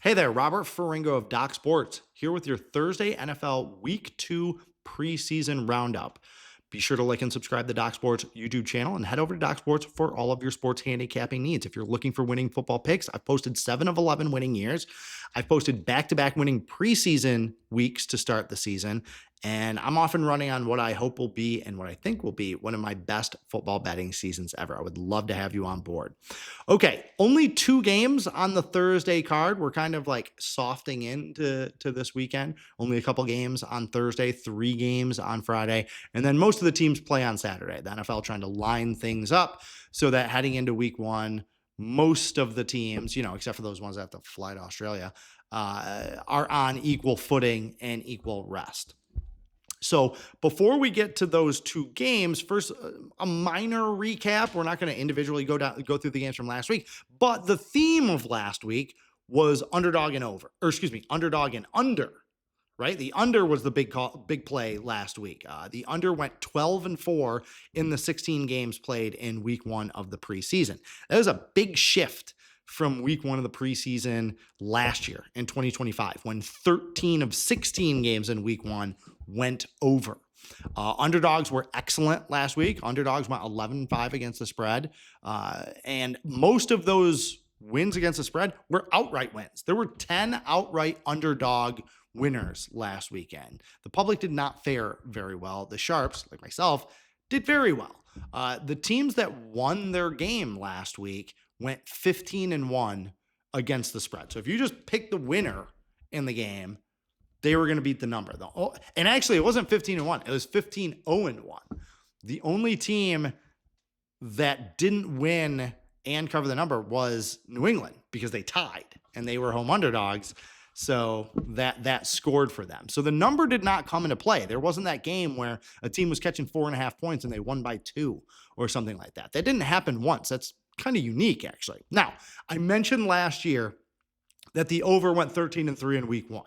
Hey there, Robert Ferringo of Doc Sports here with your Thursday NFL Week 2 preseason roundup. Be sure to like and subscribe to Doc Sports YouTube channel and head over to Doc Sports for all of your sports handicapping needs. If you're looking for winning football picks, I've posted 7 of 11 winning years. I've posted back-to-back winning preseason weeks to start the season, and I'm often running on what I hope will be and what I think will be one of my best football betting seasons ever. I would love to have you on board. Okay, only 2 games on the Thursday card. We're kind of like softing into this weekend. Only a couple games on Thursday, 3 games on Friday, and then most of the teams play on Saturday. The NFL trying to line things up so that heading into week 1, most of the teams, except for those ones that have to fly to Australia, are on equal footing and equal rest. So before we get to those 2 games, first, a minor recap. We're not going to individually go through the games from last week, but the theme of last week was underdog and underdog and under, right? The under was the big play last week. The under went 12-4 in the 16 games played in week 1 of the preseason. That was a big shift from week 1 of the preseason last year in 2025, when 13 of 16 games in week 1 went over. Underdogs were excellent last week. Underdogs went 11-5 against the spread. And most of those wins against the spread were outright wins. There were 10 outright underdog winners last weekend. The public did not fare very well. The sharps, like myself, did very well. The teams that won their game last week went 15-1 against the spread. So if you just pick the winner in the game, they were going to beat the number. And actually, it wasn't 15-1. It was 15-0-1. The only team that didn't win and cover the number was New England, because they tied and they were home underdogs. So that scored for them. So the number did not come into play. There wasn't that game where a team was catching 4.5 points and they won by 2 or something like that. That didn't happen once. That's kind of unique, actually. Now, I mentioned last year that the over went 13-3 in week 1.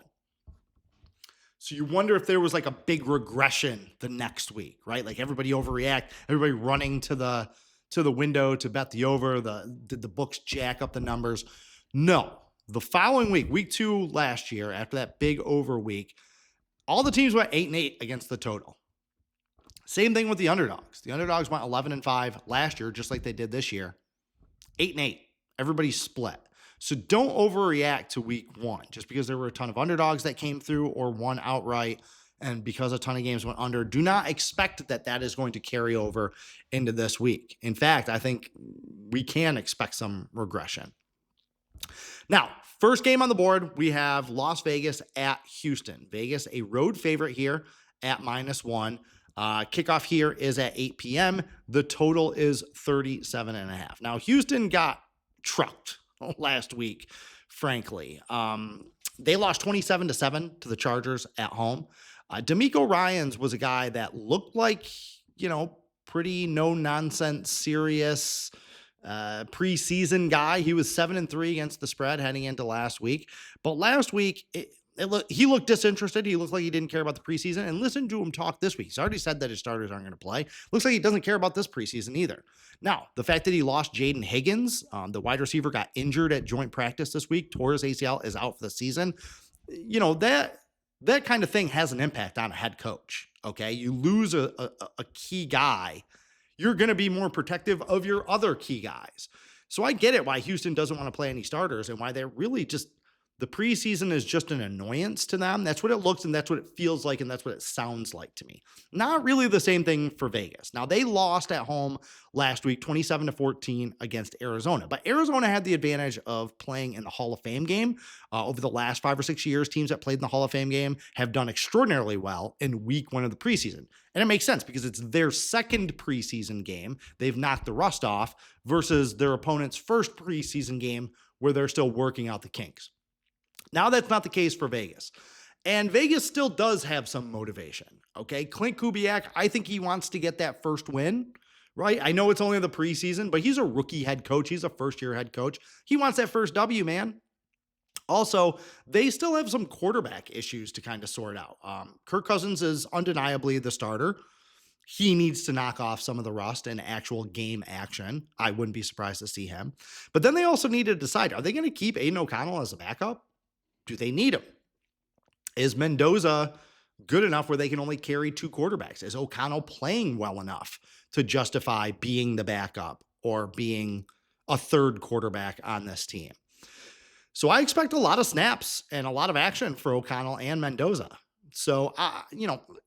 So you wonder if there was like a big regression the next week, right? Like everybody overreact, everybody running to the window to bet the over. Did the books jack up the numbers? No. The following week, week 2 last year, after that big over week, all the teams went 8-8 against the total. Same thing with the underdogs. The underdogs went 11-5 last year, just like they did this year. 8-8. Everybody split. So don't overreact to week 1 just because there were a ton of underdogs that came through or won outright, and because a ton of games went under. Do not expect that is going to carry over into this week. In fact, I think we can expect some regression. Now, first game on the board, we have Las Vegas at Houston. Vegas, a road favorite here at -1. Kickoff here is at 8 p.m. The total is 37.5. Now, Houston got trucked last week, frankly. They lost 27-7 to the Chargers at home. D'Amico Ryans was a guy that looked like, pretty no-nonsense, serious preseason guy. He was 7-3 against the spread heading into last week. But last week, he looked disinterested. He looked like he didn't care about the preseason. And listen to him talk this week. He's already said that his starters aren't going to play. Looks like he doesn't care about this preseason either. Now, the fact that he lost Jaden Higgins, the wide receiver, got injured at joint practice this week, tore his ACL, is out for the season. That kind of thing has an impact on a head coach. Okay, you lose a key guy, you're going to be more protective of your other key guys. So I get it why Houston doesn't want to play any starters and why they're really just, the preseason is just an annoyance to them. That's what it looks and that's what it feels like and that's what it sounds like to me. Not really the same thing for Vegas. Now, they lost at home last week, 27-14 against Arizona. But Arizona had the advantage of playing in the Hall of Fame game. Over the last 5 or 6 years, teams that played in the Hall of Fame game have done extraordinarily well in week 1 of the preseason. And it makes sense because it's their second preseason game. They've knocked the rust off versus their opponent's first preseason game where they're still working out the kinks. Now that's not the case for Vegas. And Vegas still does have some motivation, okay? Clint Kubiak, I think he wants to get that first win, right? I know it's only the preseason, but he's a rookie head coach. He's a first-year head coach. He wants that first W, man. Also, they still have some quarterback issues to kind of sort out. Kirk Cousins is undeniably the starter. He needs to knock off some of the rust in actual game action. I wouldn't be surprised to see him. But then they also need to decide, are they going to keep Aiden O'Connell as a backup? Do they need him? Is Mendoza good enough where they can only carry two quarterbacks? Is O'Connell playing well enough to justify being the backup or being a third quarterback on this team? So I expect a lot of snaps and a lot of action for O'Connell and Mendoza. So,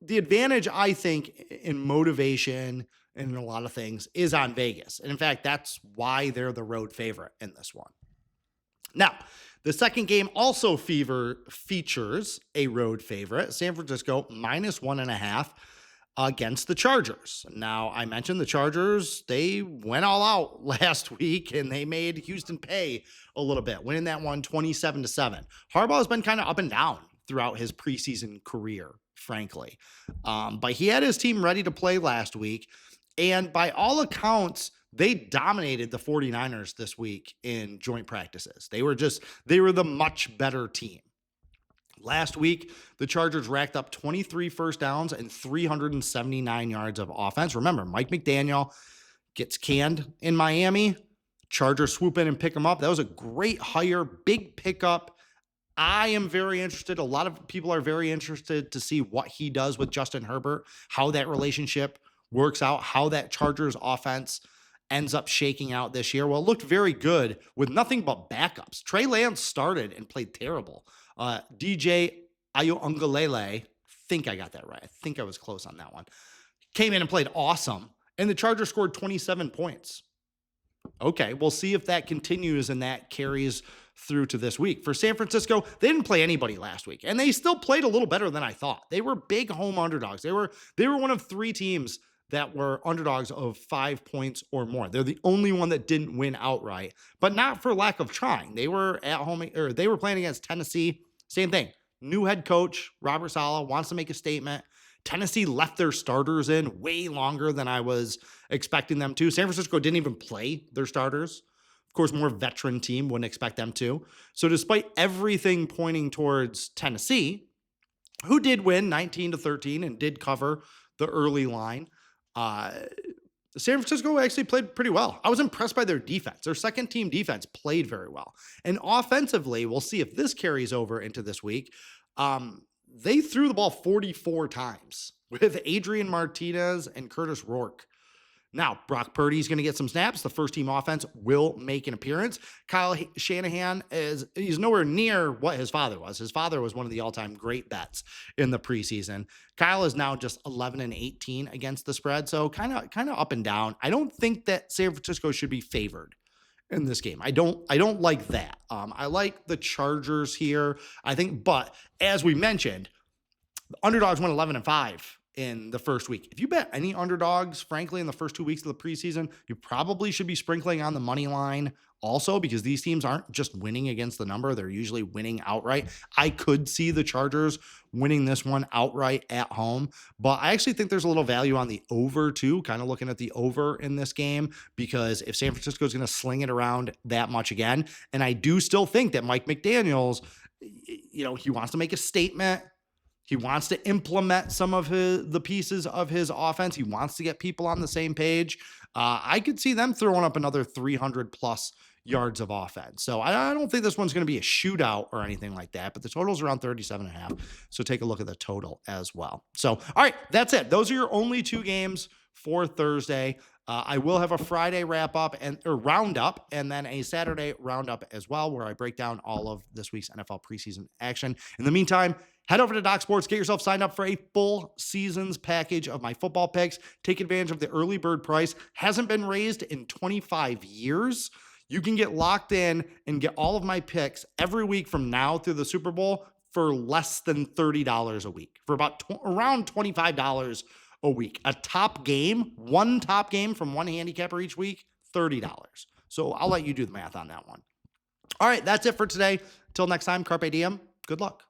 the advantage, I think, in motivation and in a lot of things is on Vegas. And in fact, that's why they're the road favorite in this one. Now, the second game also features a road favorite, San Francisco -1.5 against the Chargers. Now, I mentioned the Chargers, they went all out last week and they made Houston pay a little bit, winning that one 27-7. Harbaugh has been kind of up and down throughout his preseason career, frankly. But he had his team ready to play last week. And by all accounts, they dominated the 49ers this week in joint practices. They were the much better team. Last week, the Chargers racked up 23 first downs and 379 yards of offense. Remember, Mike McDaniel gets canned in Miami. Chargers swoop in and pick him up. That was a great hire, big pickup. I am very interested. A lot of people are very interested to see what he does with Justin Herbert, how that relationship works out, how that Chargers offense ends up shaking out this year. Well, it looked very good with nothing but backups. Trey Lance started and played terrible. DJ Ayuangalele, think I got that right. I think I was close on that one. Came in and played awesome. And the Chargers scored 27 points. Okay, we'll see if that continues and that carries through to this week. For San Francisco, they didn't play anybody last week, and they still played a little better than I thought. They were big home underdogs. They were one of three teams that were underdogs of 5 points or more. They're the only one that didn't win outright, but not for lack of trying. They were at home, or they were playing against Tennessee. Same thing. New head coach, Robert Saleh, wants to make a statement. Tennessee left their starters in way longer than I was expecting them to. San Francisco didn't even play their starters. Of course, more veteran team, wouldn't expect them to. So despite everything pointing towards Tennessee, who did win 19-13 and did cover the early line, San Francisco actually played pretty well. I was impressed by their defense. Their second team defense played very well. And offensively, we'll see if this carries over into this week. They threw the ball 44 times with Adrian Martinez and Curtis Rourke. Now, Brock Purdy's going to get some snaps. The first team offense will make an appearance. Kyle Shanahan he's nowhere near what his father was. His father was one of the all-time great bets in the preseason. Kyle is now just 11-18 against the spread, so kind of up and down. I don't think that San Francisco should be favored in this game. I don't like that. I like the Chargers here, I think, but as we mentioned, the underdogs went 11-5 in the first week. If you bet any underdogs, frankly, in the first 2 weeks of the preseason, you probably should be sprinkling on the money line also, because these teams aren't just winning against the number. They're usually winning outright. I could see the Chargers winning this one outright at home, but I actually think there's a little value on the over too, kind of looking at the over in this game, because if San Francisco is going to sling it around that much again, and I do still think that Mike McDaniels, he wants to make a statement. He wants to implement some of the pieces of his offense. He wants to get people on the same page. I could see them throwing up another 300 plus yards of offense. So I don't think this one's going to be a shootout or anything like that, but the total's around 37.5. So take a look at the total as well. So, all right, that's it. Those are your only two games for Thursday. I will have a Friday roundup and then a Saturday roundup as well, where I break down all of this week's NFL preseason action. In the meantime, head over to Doc Sports, get yourself signed up for a full seasons package of my football picks. Take advantage of the early bird price. Hasn't been raised in 25 years. You can get locked in and get all of my picks every week from now through the Super Bowl for less than $30 a week, for about around $25 a week. One top game from one handicapper each week, $30. So I'll let you do the math on that one. All right, that's it for today. Until next time, Carpe Diem. Good luck.